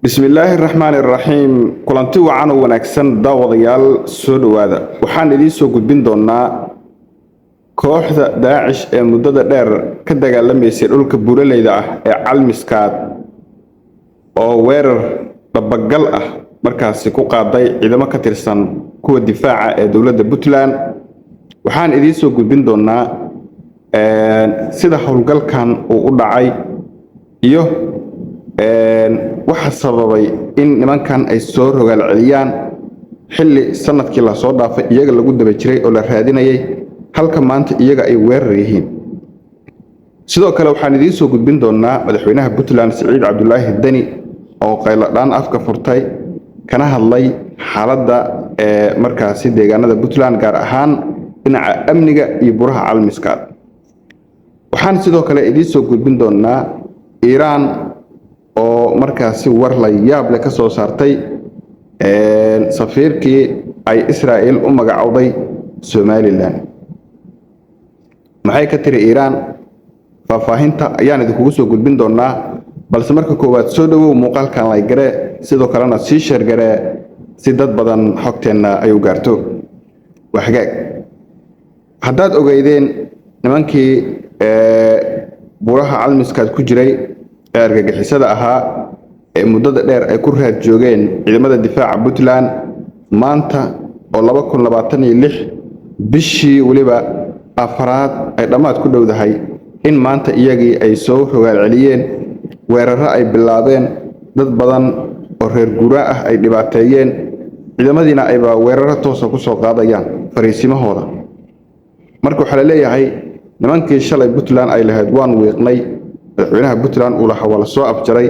بسم الله الرحمن الرحيم كلانتي وعنا ونكسن داوديال سو دواada waxaan idin soo gudbin doonaa kooxda Daacish ee muddada dheer ka dagaalameysay dhulka buuraleyda ah ee Calmiskaad oo weerar dabagal ah markaasi ku qaaday ciidamo ka tirsan kuwa difaaca ee dawladda Puntland waxaan idin soo gudbin doonaa sida howlgalkan uu u dhacay iyo waxa sababay in nimankan ay soo rogaal celiyaan xilli sanadkii la soo dhaafay iyaga lagu daba jiray oo la raadinayay halka maanta iyaga ay weerar yihiin sidoo kale waxaan idin soo gudbin doonaa madaxweynaha Puntland Siciid Cabdullaahi Dani oo qayladaan afka furtay kana hadlay xaaladda markaasi deegaanada Puntland gaar ahaan dhinaca amniga iyo buraha Calmiskaad waxaan sidoo kale idin soo gudbin doonaa Iran oo markaasi war la yaab leh ka soo saartay safiirkii ay Israa'iil u magacawday Somaliland maxay ka tiri Iran faahfaahinta ayaan idinku soo gudbin doonaa balse marka koowaad soo dhawow muuqaalkan la gare sidoo kalena si share gare si dad badan xogteena ay u gaarto waxgaag haddaad ogeydeen nimankii buraha Calmiskaad ku jiray argagixisada ahaa ee muddada dheer ay ku raad joogeen ciidamada difaaca Puntland maanta oo 2026 bishii waliba afraad ay dhamaad ku dhowdahay in maanta iyagii ay soo rogaal celiyeen weeraro ay bilaabeen dad badan oo reer guura ah ay dhibaateeyeen ciidamadiina ay weeraro toos ah ku soo qaadayaan fariisimahooda marka waxa la leeyahay nimankii shalay Puntland ay lahayd waan weeqnay madaxweynaha Puntland uu lahaa wala soo afjaray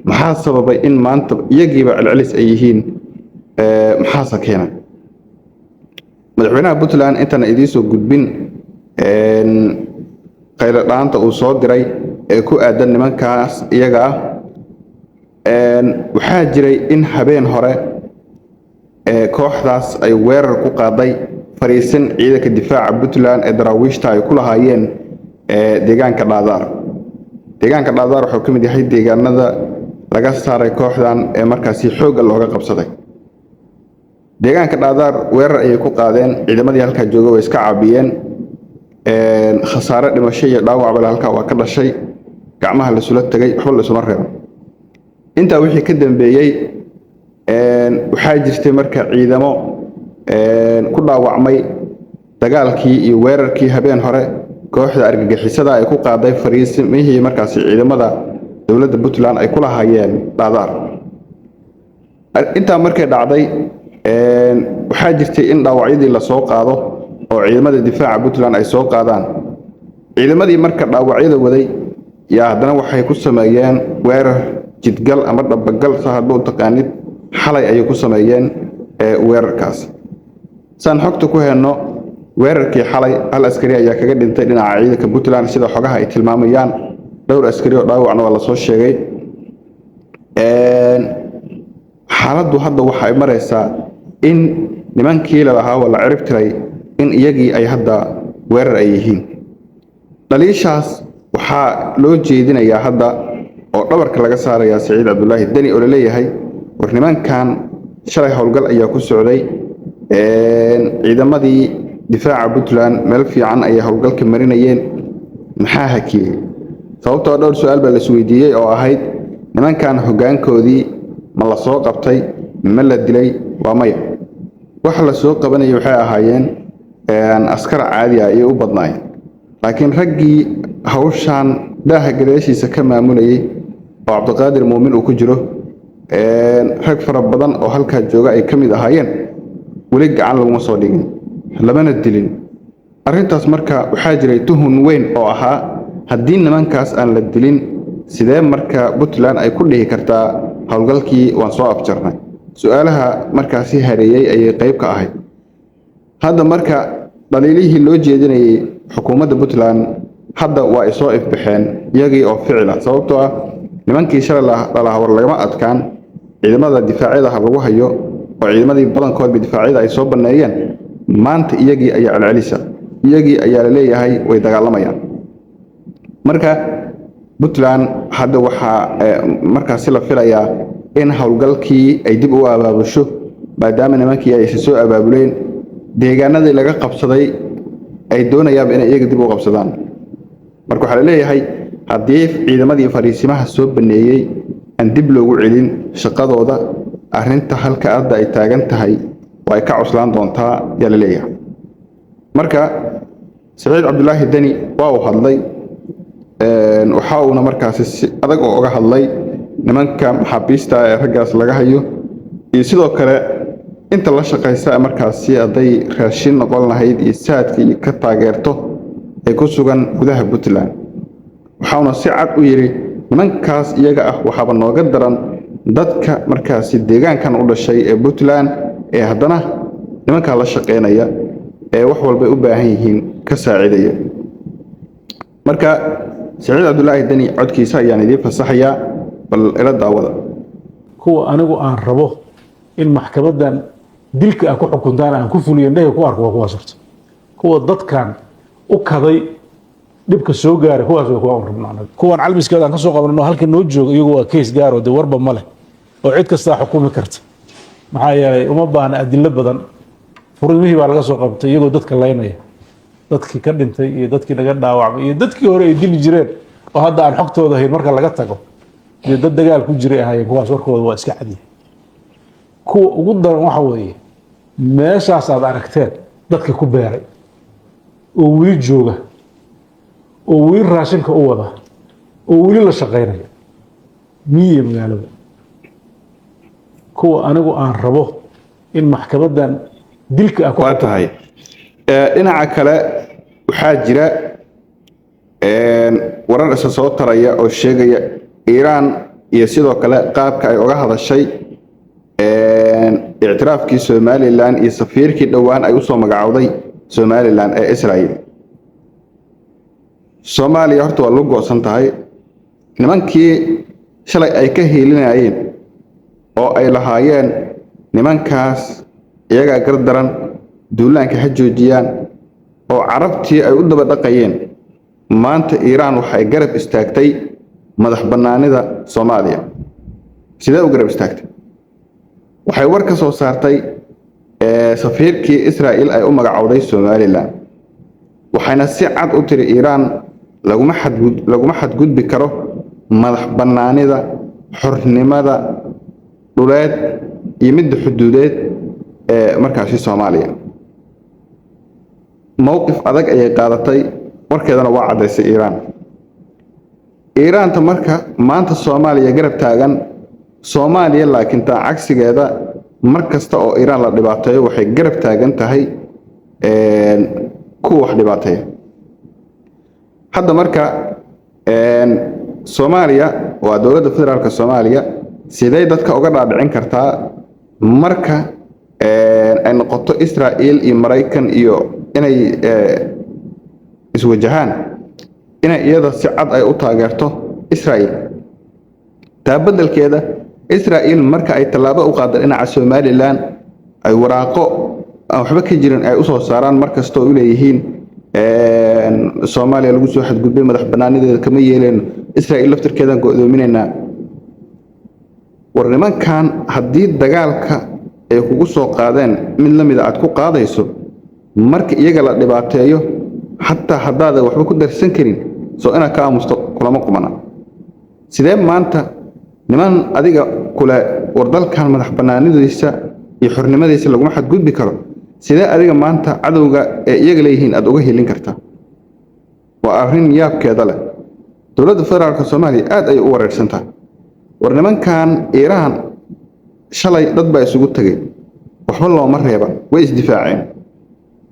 maxaa sababay in maanta iyagiiba celcelis ay yihiin maxaa keenay madaxweynaha Puntland intana idin soo gudbin qayladhaanta uu soo diray ee ku aadan nimankaas iyaga waxaa jiray in habeen hore kooxdaas ay weerar ku qaaday fariisin ciidanka difaaca Puntland ee daraawiishta ay ku lahaayeen deegaanka Dhaadaar wuxuu ka mid yahay deegaanada laga saaray kooxdan ee markaasi xoog looga qabsaday deegaanka Dhaadaar weerar ay ku qaadeen ciidamadii halka jooga way iska caabiyeen khasaare dhimasho iyo dhaawac bal halka waa ka dhashay gacmaha la sula tagay waxba la soo reebo inta wixii ka dambeeyay waxaa jirtay marka ciidamo ku dhaawacmay dagaalkii iyo weerarkii habeen hore kooxda argagixisada ay ku qaaday fariisimihii markaasi ciidamada dawladda Puntland ay ku lahaayeen Dhaadaar inta markay dhacday waxaa jirtay in dhaawacyadii la soo qaado oo ciidamada difaaca Puntland ay soo qaadaan ciidamadii marka dhaawacyada waday yaa haddana waxay ku sameeyeen weerar jidgal ama dhabagal saahadba taqaanid xalay ay ku sameeyeen weerarkaas san xogta ku heeno weerarkii xalay hal askari ayaa kaga dhintay dhinaca ciidanka Puntland sida xogaha ay tilmaamayaan dhowr askari oo dhaawacna waa la soo sheegay xaaladdu hadda waxa ay maraysaa in nimankii la lahaa wala cirib tiray in iyagii ay hadda weerar ay yihiin dhaliishaas waxaa loo jeedinayaa hadda oo dhabarka laga saarayaa Siciid Cabdullaahi Dani oo leeyahay war nimankan shalay howlgal ayaa ku socday ciidamadii difaaca Puntland meel fiican ay howlgalka marinayeen maxaa hakiyay sababtoo dhowr su'aal baa la isweydiiyay oo ahayd nimankan hoggaankoodii ma la soo qabtay ma la dilay waa maya waxa la soo qabanayay waxay ahaayeen askar caadi ah iyo u badnaay laakiin raggii hawshan daaha gadaashiisa ka maamulayay oo Cabdiqaadir Muumin uu ku jiro rag fara badan oo halka jooga ay kamid ahaayeen wali gacan laguma soo dhigin lamana dilin arintaas marka waxaa jiray tuhun weyn oo ahaa haddii nimankaas aan la dilin sidee marka Puntland ay ku dhihi kartaa howlgalkii waan soo afjarnay su'aalaha markaasi hareeyay ay qayb ka ahayd hadda marka dhaliilihii loo jeedinayay xukuumadda Puntland hadda waa ay soo ifbaxeen iyagii oo ficil ah sababtoo ah nimankii shalay la lahaa war lagama adkaan ciidamada difaacyada lagu hayo oo ciidamadii badankood difaacyada ay soo baneeyeen maanta iyagii ayaa celcelisa iyagii ayaa la leeyahay way dagaalamayaan marka Puntland hadda waxa markaasi la filayaa in howlgalkii ay dib u abaabusho maadaama nimankii ay soo abaabuleen deegaanadii laga qabsaday ay doonayaan inay iyaga dib u qabsadaan. marka waxa la leeyahay haddii ciidamadii fariisimaha soo baneeyay aan dib loogu celin shaqadooda arrinta halka arda ay taagan tahay way ka cuslaan doontaa yaa la leeyahay. marka Saciid Cabdullaahi Dani waa uu hadlay waxa uuna markaas si adag oo uga hadlay nimanka maxaabiista ee raggaas laga hayo iyo sidoo kale inta la shaqeysa markaas aday raashin noqon lahayd iyo saadkii ka taageerto ay ku sugan gudaha Puntland. waxaana si cad u yiri nimankaas iyaga ah waxaba nooga daran dadka markaas deegaankan u dhashay ee Puntland ee haddana nimanka la shaqeynaya ee wax walba u baahan yihiin ka saacidaya. marka Saciid Cabdullaahi Dani codkiisa ayaan idin fasaxaya bal ila daawada. kuwa anigu aan rabo in maxkamadan dilka ku xukuntaan aan ku fuliyo indhaha ku arko kuwa sorto kuwa dadkan u kaday dibka soo gaaray kuwaas way kuwa rabnaa kuwan calmiskooda aan ka soo qabanno halka noo joogo iyagu waa case gaar oo warba male oo cid kasta xukumi karta maxaa yeelay uma baahna adillo badan furmihii baa laga soo qabtay iyagoo dadka laynaya dadkii ka dhintay iyo dadkii naga dhaawacmay iyo dadkii hore ay dili jireen oo hadda aan xogtooda hayn marka laga tago iyo dad dagaal ku jiray ahaayeen kuwaas warkooda waa iska cad yahay. kuwa ugu daran waxa weeye meeshaas aad aragteen dadka ku beeray oo wili jooga oo wili raashinka u wada oo wili la shaqeynaya miye magaalada. kuwa anigu aan rabo in maxkamadan dilka ku tahay dhinaca kale waxaa jira warar isa soo taraya oo sheegaya Iiraan iyo sidoo kale qaabka ay uga hadashay اعترافكي سوماليلاند iyo safiirkii dhawaan ay u soo magacawday Somaliland ee Israel. Soomaaliya horta waa lagu goosan tahay nimankii shalay ay ka heelinayeen oo ay lahaayeen nimankaas iyaga gardaran duulaanka ha joojiyaan oo carabtii ay u daba dhaqayeen maanta Iiraan waxay garab istaagtay madax banaanida Soomaaliya. sidee u garab istaagtay? waxay war ka soo saartay safiirkii Israel ay u magacawday Somaliland waxayna si cad u tiri Iiraan laguma xadgudbi karo madax banaanida xornimada dhuleed iyo mid xuduudeed ee markaas Soomaaliya. mowqif adag ay qaadatay warkeedana waa cadeysay Iiraan ta marka maanta Soomaaliya garab taagan Soomaaliya laakiin taa cagsigeeda markasta oo Iiraan la dhibaateeyo waxay garab taagan tahay kuwa wax dhibaateeya. hadda marka Soomaaliya waa dawladda federaalka Soomaaliya sidee dadka uga dhaadhicin kartaa marka ay noqoto Israel iyo Mareykan iyo inay iswajahaan inay iyada si cad ay u taageerto Israel. taa beddelkeeda Israel marka ay talaabo u qaadeen dhinaca Somaliland ay waraaqo aan waxba ka jirin ay u soo saaraan markasta oo leeyihiin Soomaaliya lagu soo xadgudbay madax banaanideeda kama yeeleen Israel laftirkeeda go'doominayna. war nimankan haddii dagaalka ay kugu soo qaadeen mid la mid ah aad ku qaadayso marka iyaga la dhibaateeyo hatta haddaad waxba ku darsan karin soo ina ka aamusto kulama qumana. sidee maanta niman adiga kula wardalkan madax banaanidiisa iyo xornimadiisa laguma xadgudbi karo sidee adiga maanta cadowga ee iyaga leeyihiin aad uga helin kartaa? waa arrin yaabkeeda leh. dawladda federaalka Soomaaliya aad ay u wareersantahay. war nimankan Iiraan shalay dad baa isugu tagay waxba looma reeban way isdifaaceen.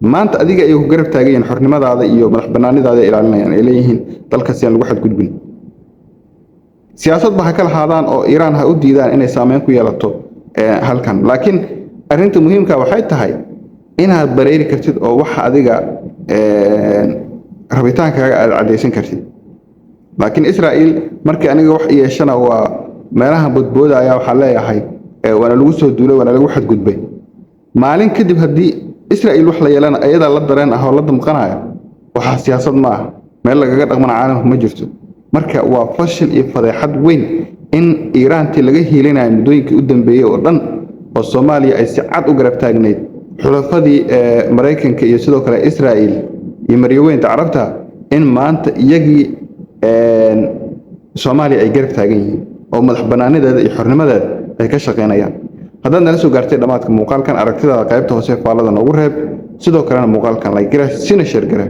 maanta adiga ay ku garab taagayeen xornimadaada iyo madax banaanidaada ilaalinayaan ay leeyihiin dalkaas aan lagu xadgudbin. siyaasad baa kala haadaan oo Iiraan ha u diidaan inay saameyn ku yeelato halkan laakiin arrinta muhiimka waxay tahay inaad bareeri kartid oo waxa adiga rabitaankaaga aad cadeysan kartid. laakiin Israel markii aniga wax yeeshana waa meelaha badbooda ayaa waxa leeyahay wana lagu soo duulay wana lagu xadgudbay. maalin kadib haddii Israel wax la yeelana ayada la dareen ah oo la damqanaya waxa siyaasad ma ah meel lagaga dhaqman caalamka ma jirto. marka waa fashil iyo fadeexad weyn in iiraantii laga hiilinayo muddooyinkii u dambeeyey oo dhan oo soomaaliya ay si cad u garab taagnayd xulafadii maraykanka iyo sidoo kale israa'iil iyo maryaweynta carabta in maanta iyagii soomaaliya ay garab taagan yihiin oo madax bannaanideeda iyo xornimadeeda ay ka shaqaynayaan haddaad nala soo gaartay dhammaadka muuqaalkan aragtidaada qaybta hoose faallada noogu reeb sidoo kalena muuqaalkan like gara sina share gara